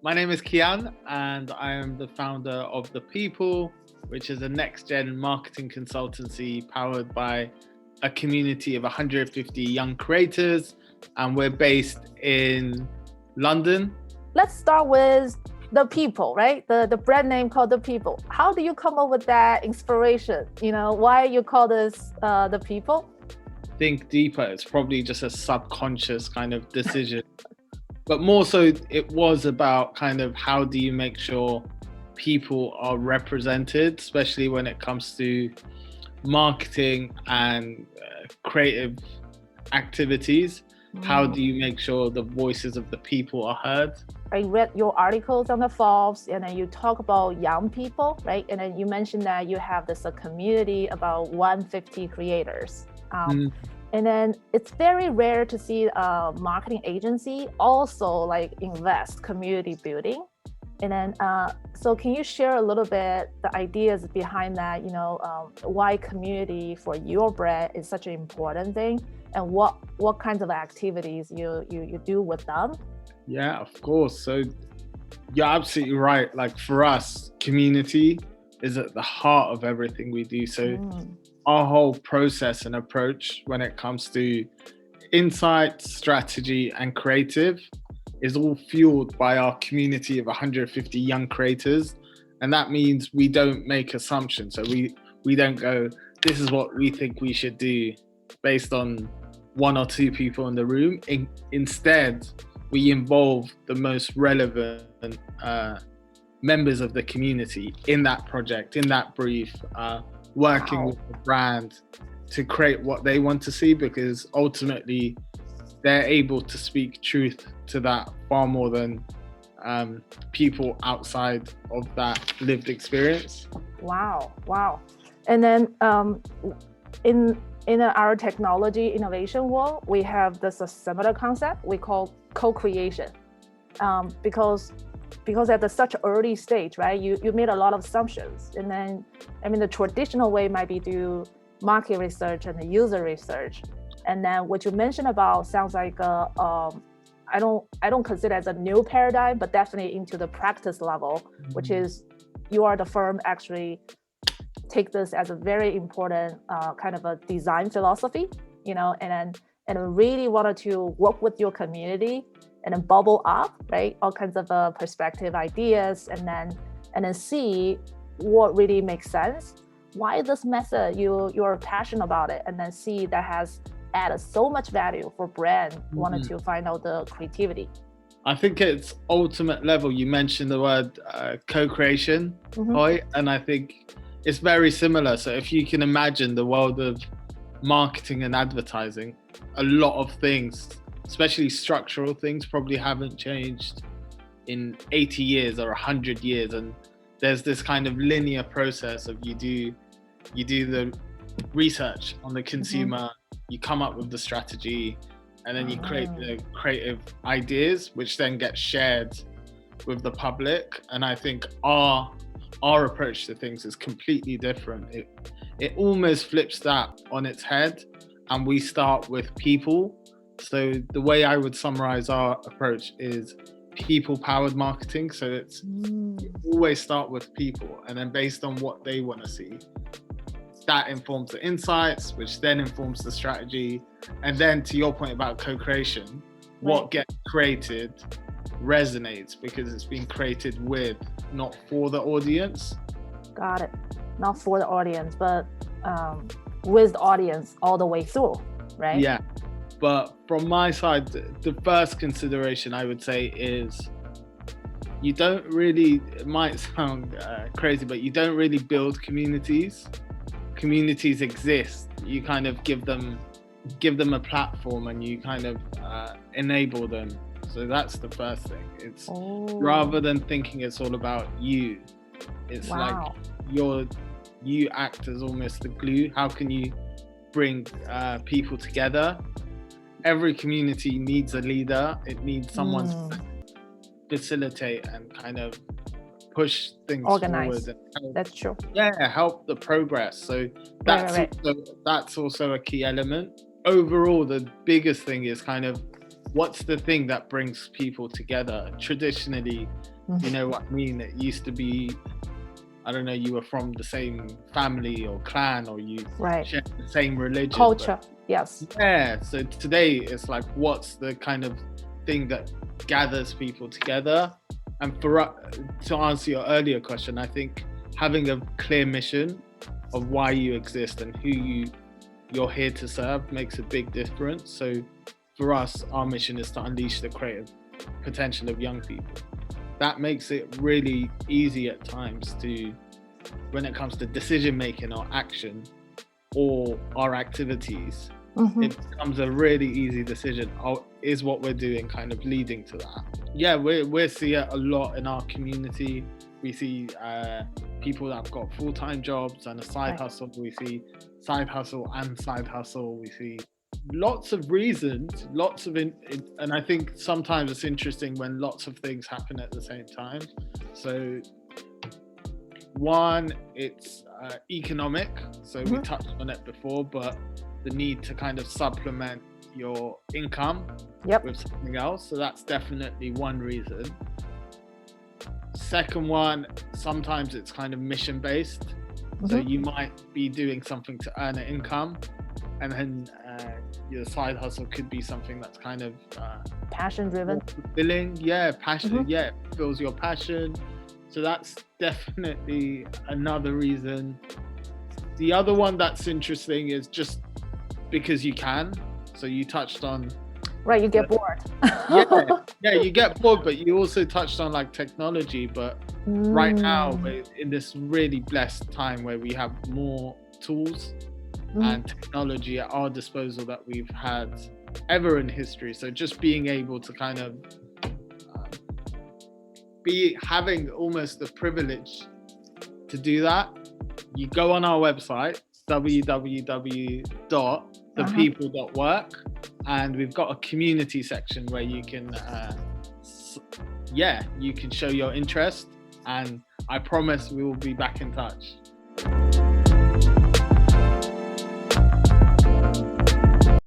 My name is Kian, and I am the founder of The People, which is a NextGen marketing consultancy powered by a community of 150 young creators, and we're based in London. Let's start with The People, right? The brand name called The People. How do you come up with that inspiration? Why you call this The People? Think deeper, it's probably just a subconscious kind of decision. But more so, it was about kind of how do you make sure people are represented, especially when it comes to marketing and creative activities. How do you make sure the voices of the people are heard? I read your articles on the Forbes, and then you talk about young people, right? And then you mentioned that you have this community about 150 creators. And then it's very rare to see a marketing agency also invest community building. And then, so can you share a little bit the ideas behind that, why community for your brand is such an important thing, and what kinds of activities you do with them? Yeah, of course. So you're absolutely right. Like for us, community is at the heart of everything we do. So our whole process and approach when it comes to insight, strategy, and creative is all fueled by our community of 150 young creators. And that means we don't make assumptions. So we don't go, this is what we think we should do based on one or two people in the room. Instead, we involve the most relevant members of the community in that project, in that brief, working with the brand to create what they want to see, because ultimately they're able to speak truth to that far more than people outside of that lived experience. Wow. And then in our technology innovation world, we have this similar concept we call co-creation, because at such early stage, right, you made a lot of assumptions. And then, the traditional way might be do market research and user research. And then what you mentioned about sounds like I don't consider it as a new paradigm, but definitely into the practice level, which is you are the firm actually take this as a very important kind of a design philosophy, and really wanted to work with your community and then bubble up, right, all kinds of perspective ideas, and then see what really makes sense. Why this method you're passionate about it, and then see that has added so much value for brand wanted to find out the creativity. I think it's ultimate level. You mentioned the word co-creation, Hoi, and I think it's very similar. So if you can imagine the world of marketing and advertising, a lot of things, especially structural things, probably haven't changed in 80 years or 100 years. And there's this kind of linear process of you do the research on the consumer, you come up with the strategy, and then you create the creative ideas, which then get shared with the public. And I think our approach to things is completely different. It almost flips that on its head, and we start with people. So the way I would summarize our approach is people-powered marketing. So it's always start with people, and then based on what they want to see, that informs the insights, which then informs the strategy. And then to your point about co-creation, what gets created resonates because it's been created with, not for the audience. Got it. Not for the audience, but with the audience all the way through, right? Yeah. But from my side, the first consideration I would say is you don't really, it might sound crazy, but you don't really build communities. Communities exist. You kind of give them a platform, and you kind of enable them. So that's the first thing. It's rather than thinking it's all about you, it's like you act as almost the glue. How can you bring people together? Every community needs a leader. It needs someone to facilitate and kind of push things Organize. forward. And That's true. Yeah, help the progress. So that's also a key element. Overall, the biggest thing is kind of what's the thing that brings people together. Traditionally, You know what I mean? It used to be, I don't know, you were from the same family or clan, or you shared the same religion. Culture, yes. Yeah, so today it's like, what's the kind of thing that gathers people together? And to answer your earlier question, I think having a clear mission of why you exist and who you're here to serve makes a big difference. So for us, our mission is to unleash the creative potential of young people. That makes it really easy at times when it comes to decision making or action or our activities, it becomes a really easy decision. Is what we're doing kind of leading to that? Yeah, we see it a lot in our community. We see people that have got full-time jobs and a side hustle. We see side hustle and side hustle. We see lots of reasons, and I think sometimes it's interesting when lots of things happen at the same time. So one, it's economic. So we touched on it before, but the need to kind of supplement your income with something else. So that's definitely one reason. Second one, sometimes it's kind of mission based. So you might be doing something to earn an income, and then your side hustle could be something that's kind of passion driven, fulfilling. Passion. It fills your passion. So that's definitely another reason. The other one that's interesting is just because you can. So you touched on you get bored. You get bored, but you also touched on like technology. But right now we're in this really blessed time where we have more tools and technology at our disposal that we've had ever in history. So just being able to kind of having almost the privilege to do that. You go on our website, www.ThePeople.Work, and we've got a community section where you can you can show your interest, and I promise we will be back in touch.